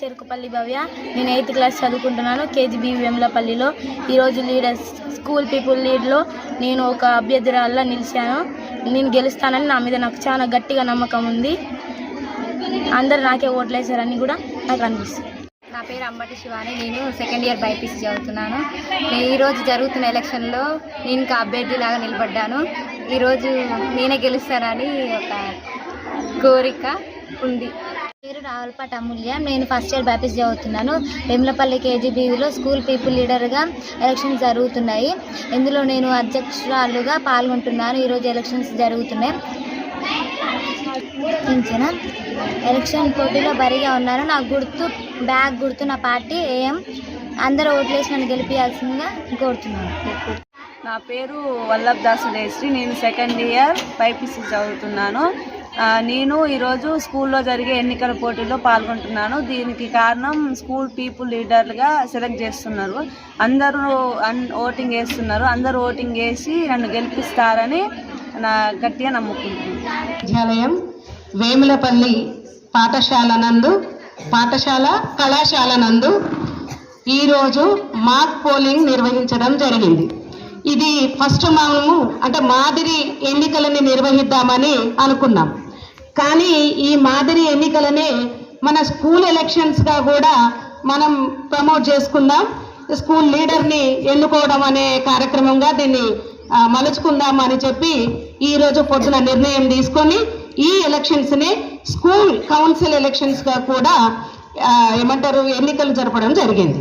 చెరుకుపల్లి భవ్య. నేను 8th class చదువుకుంటున్నాను KGB వేములపల్లిలో. ఈరోజు స్కూల్ పీపుల్ లీడ్లో నేను ఒక అభ్యర్థిరాల్లా నిలిచాను. నేను గెలుస్తానని నాకు చాలా గట్టిగా నమ్మకం ఉంది. అందరు నాకే ఓట్లేసారని కూడా నాకు అనిపిస్తుంది. నా పేరు అంబటి శివాని. నేను సెకండ్ ఇయర్ బైపీసీ చదువుతున్నాను. ఈరోజు జరుగుతున్న ఎలక్షన్లో నేను ఇంకా అభ్యర్థిలాగా నిలబడ్డాను. ఈరోజు నేనే గెలుస్తానని ఒక కోరిక ఉంది. పేరు రావులపాటి అమూల్య. నేను ఫస్ట్ ఇయర్ బైపీసీ చదువుతున్నాను. వేములపల్లి కేజీబీలో స్కూల్ పీపుల్ లీడర్గా ఎలక్షన్స్ జరుగుతున్నాయి. ఇందులో నేను అధ్యక్షురాలుగా పాల్గొంటున్నాను. ఈరోజు ఎలక్షన్స్ జరుగుతున్నాయి. ఎలక్షన్ పోటీలో బరిగా ఉన్నాను. నా బ్యాగ్ గుర్తు నా పార్టీ ఏఎం. అందరూ ఓట్లేసి నన్ను గెలిపించాల్సిందిగా కోరుతున్నాను. నా పేరు వల్లభ్ దాసు జయశ్రీ. నేను సెకండ్ ఇయర్ బైపీసీ చదువుతున్నాను. నేను ఈరోజు స్కూల్లో జరిగే ఎన్నికల పోటీలో పాల్గొంటున్నాను. దీనికి కారణం స్కూల్ పీపుల్ లీడర్లుగా సెలెక్ట్ చేస్తున్నారు. అందరూ ఓటింగ్ వేస్తున్నారు. అందరూ ఓటింగ్ వేసి నన్ను గెలిపిస్తారని నా గట్టిగా నమ్ముకుంటున్నాను. విద్యాలయం వేములపల్లి కళాశాల నందు ఈరోజు మాక్ పోలింగ్ నిర్వహించడం జరిగింది. ఇది ఫస్ట్ మనము మాదిరి ఎన్నికలని నిర్వహిద్దామని అనుకున్నాం. కానీ ఈ మాదిరి ఎన్నికలనే మన స్కూల్ ఎలక్షన్స్గా కూడా మనం ప్రమోట్ చేసుకుందాం. స్కూల్ లీడర్ని ఎన్నుకోవడం అనే కార్యక్రమంగా దీన్ని మలుచుకుందాం అని చెప్పి ఈరోజు పొద్దున నిర్ణయం తీసుకొని ఈ ఎలక్షన్స్ని స్కూల్ కౌన్సిల్ ఎలక్షన్స్గా కూడా ఎన్నికలు జరపడం జరిగింది.